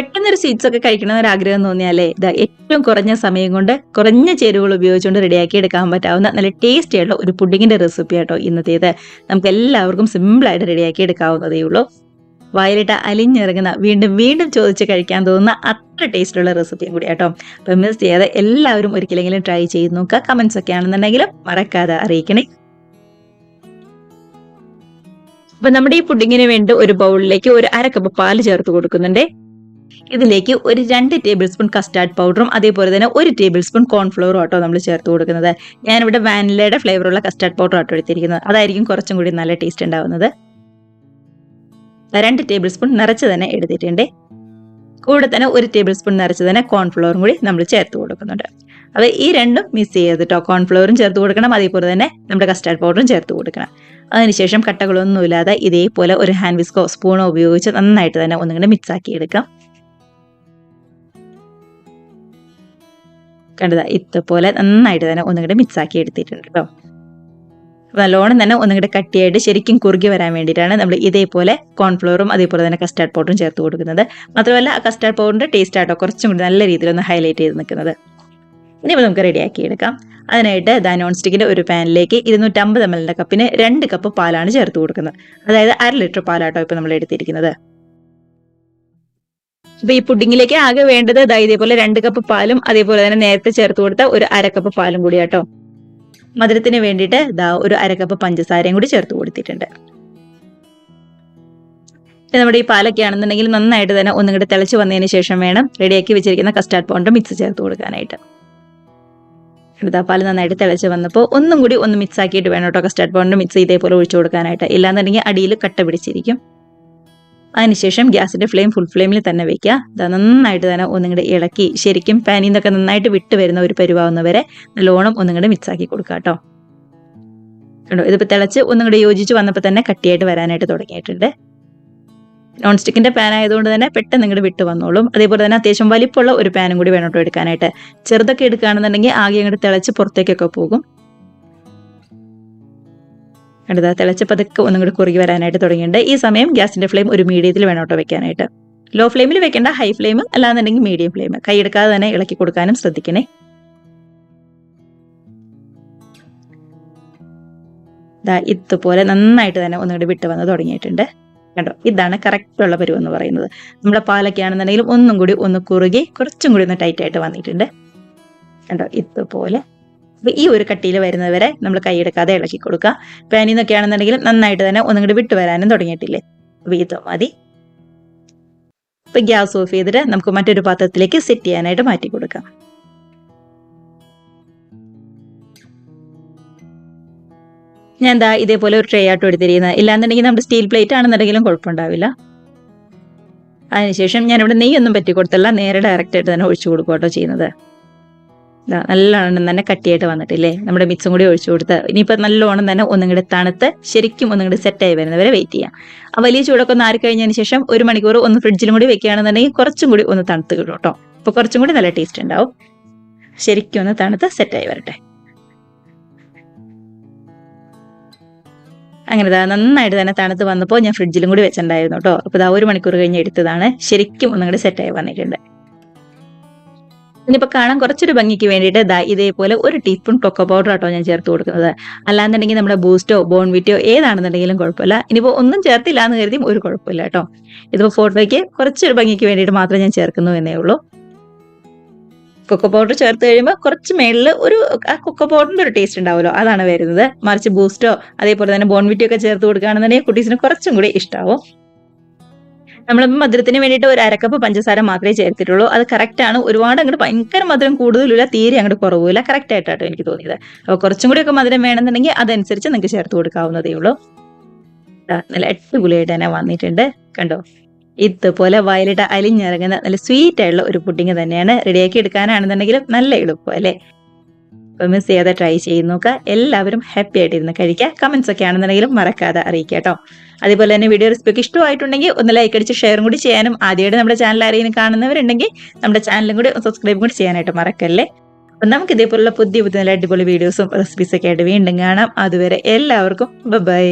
പെട്ടെന്നൊരു സ്വീറ്റ്സ് ഒക്കെ കഴിക്കണമെന്നൊരു ആഗ്രഹം തോന്നിയാലേ ഇതാ ഏറ്റവും കുറഞ്ഞ സമയം കൊണ്ട് കുറഞ്ഞ ചേരുവകൾ ഉപയോഗിച്ചുകൊണ്ട് റെഡിയാക്കി എടുക്കാൻ പറ്റാവുന്ന നല്ല ടേസ്റ്റി ആയിട്ടുള്ള ഒരു പുഡിങ്ങിന്റെ റെസിപ്പി ആട്ടോ ഇന്നത്തേത്. നമുക്ക് എല്ലാവർക്കും സിമ്പിൾ ആയിട്ട് റെഡിയാക്കി എടുക്കാവുന്നതേ ഉള്ളൂ. വായിലിട്ട അലിഞ്ഞിറങ്ങുന്ന വീണ്ടും വീണ്ടും ചോദിച്ച് കഴിക്കാൻ തോന്നുന്ന അത്ര ടേസ്റ്റുള്ള റെസിപ്പിയും കൂടി ആട്ടോ. അപ്പം മിസ് ചെയ്യാതെ എല്ലാവരും ഒരിക്കലെങ്കിലും ട്രൈ ചെയ്ത് നോക്കുക. കമന്റ്സ് ഒക്കെ ആണെന്നുണ്ടെങ്കിലും മറക്കാതെ അറിയിക്കണേ. അപ്പൊ നമ്മുടെ ഈ പുഡിങ്ങിന് വേണ്ടി ഒരു ബൗളിലേക്ക് ഒരു 1/2 കപ്പ് പാല് ചേർത്ത് കൊടുക്കുന്നുണ്ട്. ഇതിലേക്ക് ഒരു 2 ടേബിൾ സ്പൂൺ കസ്റ്റാർഡ് പൗഡറും അതേപോലെ തന്നെ 1 ടേബിൾ സ്പൂൺ കോൺഫ്ലവറും ആട്ടോ നമ്മൾ ചേർത്ത് കൊടുക്കുന്നത്. ഞാനിവിടെ വാനിലയുടെ ഫ്ലേവറുള്ള കസ്റ്റാർഡ് പൗഡർ ആട്ടോ എടുത്തിരിക്കുന്നത്. അതായിരിക്കും കുറച്ചും കൂടി നല്ല ടേസ്റ്റ് ഉണ്ടാവുന്നത്. 2 ടേബിൾ സ്പൂൺ നിറച്ച് തന്നെ എടുത്തിട്ടുണ്ട്. കൂടെ തന്നെ 1 ടേബിൾ സ്പൂൺ നിറച്ച് തന്നെ കോൺഫ്ലവറും കൂടി നമ്മൾ ചേർത്ത് കൊടുക്കുന്നുണ്ട്. അത് ഈ രണ്ടും മിക്സ് ചെയ്തിട്ടോ, കോൺഫ്ലവറും ചേർത്ത് കൊടുക്കണം, അതേപോലെ തന്നെ നമ്മുടെ കസ്റ്റാർഡ് പൗഡറും ചേർത്ത് കൊടുക്കണം. അതിനുശേഷം കട്ടകളൊന്നുമില്ലാതെ ഇതേപോലെ ഒരു ഹാൻഡ് വിസ്കോ സ്പൂണോ ഉപയോഗിച്ച് നന്നായിട്ട് തന്നെ ഒന്നിങ്ങനെ മിക്സ് ആക്കി എടുക്കാം. കണ്ടതാ ഇതുപോലെ നന്നായിട്ട് തന്നെ ഒന്നുകൂടെ മിക്സ് ആക്കി എടുത്തിട്ടുണ്ട് കേട്ടോ. നല്ലോണം തന്നെ ഒന്നുകൂടെ കട്ടിയായിട്ട് ശരിക്കും കുറുകി വരാൻ വേണ്ടിയിട്ടാണ് നമ്മൾ ഇതേപോലെ കോൺഫ്ലവറും അതേപോലെ തന്നെ കസ്റ്റാർഡ് പൗഡറും ചേർത്ത് കൊടുക്കുന്നത്. മാത്രമല്ല ആ കസ്റ്റാർഡ് പൗഡറിന്റെ ടേസ്റ്റ് ആട്ടോ കുറച്ചും കൂടി നല്ല രീതിയിൽ ഒന്ന് ഹൈലൈറ്റ് ചെയ്ത് നിൽക്കുന്നത്. ഇനിയിപ്പോൾ നമുക്ക് റെഡിയാക്കി എടുക്കാം. അതിനായിട്ട് നോൺ സ്റ്റിക്കിന്റെ ഒരു പാനിലേക്ക് 250 ml കപ്പിന് 2 കപ്പ് പാലാണ് ചേർത്ത് കൊടുക്കുന്നത്. അതായത് 1/2 ലിറ്റർ പാലാട്ടോ ഇപ്പൊ നമ്മൾ എടുത്തിരിക്കുന്നത്. അപ്പൊ ഈ പുഡിങ്ങിലേക്ക് ആകെ വേണ്ടത് ഇതേപോലെ 2 കപ്പ് പാലും അതേപോലെ തന്നെ നേരത്തെ ചേർത്ത് കൊടുത്ത ഒരു 1/2 കപ്പ് പാലും കൂടി ആട്ടോ. മധുരത്തിന് വേണ്ടിയിട്ട് ഒരു 1/2 കപ്പ് പഞ്ചസാരയും കൂടി ചേർത്ത് കൊടുത്തിട്ടുണ്ട്. നമ്മുടെ ഈ പാലൊക്കെ ആണെന്നുണ്ടെങ്കിൽ നന്നായിട്ട് തന്നെ ഒന്നുകൂടെ തിളച്ച് വന്നതിന് ശേഷം വേണം റെഡിയാക്കി വെച്ചിരിക്കുന്ന കസ്റ്റാർഡ് പൗഡർ മിക്സ് ചേർത്ത് കൊടുക്കാനായിട്ട്. പാല് നന്നായിട്ട് തിളച്ച് വന്നപ്പോൾ ഒന്നും കൂടി ഒന്ന് മിക്സ് ആക്കിയിട്ട് വേണം കേട്ടോ കസ്റ്റാർഡ് പൗഡർ മിക്സ് ഇതേപോലെ ഒഴിച്ചു കൊടുക്കാനായിട്ട്. ഇല്ലാന്നുണ്ടെങ്കിൽ അടിയിൽ കട്ട പിടിച്ചിരിക്കും. അതിനുശേഷം ഗ്യാസിന്റെ ഫ്ലെയിം ഫുൾ ഫ്ലെയിമിൽ തന്നെ വെക്കുക. നന്നായിട്ട് തന്നെ ഒന്നുകൂടെ ഇളക്കി ശരിക്കും പാനിൽ നിന്നൊക്കെ നന്നായിട്ട് വിട്ട് വരുന്ന ഒരു പരുവാവുന്നവരെ നല്ലോണം ഒന്നുകൂടെ മിക്സ് ആക്കി കൊടുക്കുക കേട്ടോ. കണ്ടോ, ഇതിപ്പോൾ തിളച്ച് ഒന്നുകൂടെ യോജിച്ച് വന്നപ്പോൾ തന്നെ കട്ടിയായിട്ട് വരാനായിട്ട് തുടങ്ങിയിട്ടുണ്ട്. നോൺ സ്റ്റിക്കിന്റെ പാൻ ആയതുകൊണ്ട് തന്നെ പെട്ടെന്ന് ഇങ്ങോട്ട് വിട്ട് വന്നോളും. അതേപോലെ തന്നെ അത്യാവശ്യം വലിപ്പമുള്ള ഒരു പാനും കൂടി വേണം കേട്ടോ എടുക്കാനായിട്ട്. ചെറുതൊക്കെ എടുക്കുകയാണെന്നുണ്ടെങ്കിൽ ആകെ അങ്ങോട്ട് തിളച്ച് പുറത്തേക്കൊക്കെ പോകും. അടുത്ത തിളച്ച് പതുക്കെ ഒന്നും കൂടി കുറുകി വരാനായിട്ട് തുടങ്ങിയിട്ടുണ്ട്. ഈ സമയം ഗ്യാസിന്റെ ഫ്ലെയിം ഒരു മീഡിയത്തിൽ വേണം കേട്ടോ വെക്കാനായിട്ട്. ലോ ഫ്ലെയിമിൽ വെക്കേണ്ട, ഹൈ ഫ്ലെയിം അല്ലാന്നുണ്ടെങ്കിൽ മീഡിയം ഫ്ലെയിം. കൈയെടുക്കാതെ തന്നെ ഇളക്കി കൊടുക്കാനും ശ്രദ്ധിക്കണേ. ഇതുപോലെ നന്നായിട്ട് തന്നെ ഒന്നുകൂടി വിട്ട് വന്ന് തുടങ്ങിയിട്ടുണ്ട്. കണ്ടോ, ഇതാണ് കറക്റ്റ് ഉള്ള പരുവം എന്ന് പറയുന്നത്. നമ്മുടെ പാലൊക്കെ ആണെന്നുണ്ടെങ്കിലും ഒന്നും കൂടി ഒന്ന് കുറുകി കുറച്ചും കൂടി ഒന്ന് ടൈറ്റ് ആയിട്ട് വന്നിട്ടുണ്ട്. കണ്ടോ, ഇതുപോലെ. അപ്പൊ ഈ ഒരു കട്ടിയിൽ വരുന്നവരെ നമ്മൾ കൈയെടുക്കാതെ ഇളക്കി കൊടുക്കുക. പാനിൽ നിന്നൊക്കെ ആണെന്നുണ്ടെങ്കിലും നന്നായിട്ട് തന്നെ ഒന്നും കൂടി വിട്ട് വരാനും തുടങ്ങിയിട്ടില്ലേ. അപ്പൊ ഇത് മതി. ഇപ്പൊ ഗ്യാസ് ഓഫ് ചെയ്തിട്ട് നമുക്ക് മറ്റൊരു പാത്രത്തിലേക്ക് സെറ്റ് ചെയ്യാനായിട്ട് മാറ്റി കൊടുക്കാം. ഞാൻ ഇതേപോലെ ഒരു ട്രേ ആട്ടോ എടുത്തിരിക്കുന്നത്. ഇല്ലാന്നുണ്ടെങ്കിൽ നമ്മുടെ സ്റ്റീൽ പ്ലേറ്റ് ആണെന്നുണ്ടെങ്കിലും കുഴപ്പമുണ്ടാവില്ല. അതിനുശേഷം ഞാനിവിടെ നെയ്യൊന്നും പറ്റി കൊടുത്തല്ല, നേരെ ഡയറക്റ്റ് ആയിട്ട് തന്നെ ഒഴിച്ചു കൊടുക്കുക കേട്ടോ ചെയ്യുന്നത്. നല്ലോണം തന്നെ കട്ടിയായിട്ട് വന്നിട്ടില്ലേ. നമ്മുടെ മിക്സും കൂടി ഒഴിച്ചു കൊടുത്ത് ഇനിയിപ്പോൾ നല്ലോണം തന്നെ ഒന്നും കൂടി തണുത്ത് ശരിക്കും ഒന്നും കൂടി സെറ്റായി വരുന്നവരെ വെയിറ്റ് ചെയ്യാം. ആ വലിയ ചൂടൊക്കെ ഒന്ന് ആറിക്കഴിഞ്ഞതിന് ശേഷം 1 മണിക്കൂർ ഒന്ന് ഫ്രിഡ്ജിലും കൂടി വെക്കുകയാണെന്നുണ്ടെങ്കിൽ കുറച്ചും കൂടി ഒന്ന് തണുത്ത് കിട്ടും കേട്ടോ. അപ്പോൾ കുറച്ചും കൂടി നല്ല ടേസ്റ്റ് ഉണ്ടാവും. ശരിക്കും ഒന്ന് തണുത്ത് സെറ്റായി വരട്ടെ. അങ്ങനെ നന്നായിട്ട് തന്നെ തണുത്ത് വന്നപ്പോൾ ഞാൻ ഫ്രിഡ്ജിലും കൂടി വെച്ചിട്ടുണ്ടായിരുന്നു കേട്ടോ. അപ്പോൾ 1 മണിക്കൂർ കഴിഞ്ഞ് എടുത്തതാണ്. ശരിക്കും ഒന്നും കൂടി സെറ്റായി വന്നിട്ടുണ്ട്. ഇനിയിപ്പോൾ കാണാൻ കുറച്ചൊരു ഭംഗിക്ക് വേണ്ടിയിട്ട് ഇതേപോലെ 1 ടീസ്പൂൺ കൊക്കോ പൗഡർ ആട്ടോ ഞാൻ ചേർത്ത് കൊടുക്കുന്നത്. അല്ലാന്നുണ്ടെങ്കിൽ നമ്മുടെ ബൂസ്റ്റോ ബോൺവിറ്റോ ഏതാണെന്നുണ്ടെങ്കിലും കുഴപ്പമില്ല. ഇനിയിപ്പോൾ ഒന്നും ചേർത്തില്ല എന്ന് കരുതി ഒരു കുഴപ്പമില്ല കേട്ടോ. ഇതിപ്പോൾ ഫോട്ടോയ്ക്ക് കുറച്ചൊരു ഭംഗിക്ക് വേണ്ടിയിട്ട് മാത്രം ഞാൻ ചേർക്കുന്നു എന്നേ ഉള്ളൂ. കൊക്കോ പൗഡർ ചേർത്ത് കഴിയുമ്പോൾ കുറച്ച് മേളിൽ ആ കൊക്കോ പൗഡറിന്റെ ഒരു ടേസ്റ്റ് ഉണ്ടാവുമല്ലോ, അതാണ് വരുന്നത്. മറിച്ച് ബൂസ്റ്റോ അതേപോലെ തന്നെ ബോൺവിറ്റോ ഒക്കെ ചേർത്ത് കൊടുക്കുകയാണെന്നുണ്ടെങ്കിൽ കുട്ടീസിന് കുറച്ചും കൂടി ഇഷ്ടാവും. നമ്മളിപ്പോൾ മധുരത്തിന് വേണ്ടിയിട്ട് ഒരു 1/2 കപ്പ് പഞ്ചസാര മാത്രമേ ചേർത്തിട്ടുള്ളൂ. അത് കറക്റ്റ് ആണ്. ഒരുപാട് അങ്ങോട്ട് ഭയങ്കര മധുരം കൂടുതലില്ല, തീരെ അങ്ങോട്ട് കുറവില്ല. കറക്റ്റ് ആയിട്ടാട്ടോ എനിക്ക് തോന്നിയത്. അപ്പോൾ കുറച്ചും കൂടി ഒക്കെ മധുരം വേണമെന്നുണ്ടെങ്കിൽ അതനുസരിച്ച് നിങ്ങൾക്ക് ചേർത്ത് കൊടുക്കാവുന്നതേ ഉള്ളൂ. നല്ല അടിപൊളിയായിട്ട് തന്നെ വന്നിട്ടുണ്ട്. കണ്ടോ, ഇതുപോലെ വയലിട്ട് അലിഞ്ഞിറങ്ങുന്ന നല്ല സ്വീറ്റ് ആയിട്ടുള്ള ഒരു പുഡിങ് തന്നെയാണ്. റെഡിയാക്കി എടുക്കാനാണെന്നുണ്ടെങ്കിലും നല്ല എളുപ്പം അല്ലേ. അപ്പോൾ മിസ് ചെയ്യാതെ ട്രൈ ചെയ്ത് നോക്കുക. എല്ലാവരും ഹാപ്പി ആയിട്ടിരുന്ന് കഴിക്കുക. കമന്റ്സ് ഒക്കെ ആണെന്നുണ്ടെങ്കിലും മറക്കാതെ അറിയിക്കുക കേട്ടോ. അതേപോലെ തന്നെ വീഡിയോ റെസിപ്പിക്ക് ഇഷ്ടമായിട്ടുണ്ടെങ്കിൽ ഒന്ന് ലൈക്ക് അടിച്ച് ഷെയറും കൂടി ചെയ്യാനും, ആദ്യമായിട്ട് നമ്മുടെ ചാനൽ ആരെയും കാണുന്നവരുണ്ടെങ്കിൽ നമ്മുടെ ചാനലും കൂടി സബ്സ്ക്രൈബും കൂടി ചെയ്യാനായിട്ട് മറക്കല്ലേ. അപ്പം നമുക്ക് ഇതേപോലുള്ള പുതിയ നല്ല അടിപൊളി വീഡിയോസും റെസിപ്പീസൊക്കെ ആയിട്ട് വീണ്ടും കാണാം. അതുവരെ എല്ലാവർക്കും ബൈ.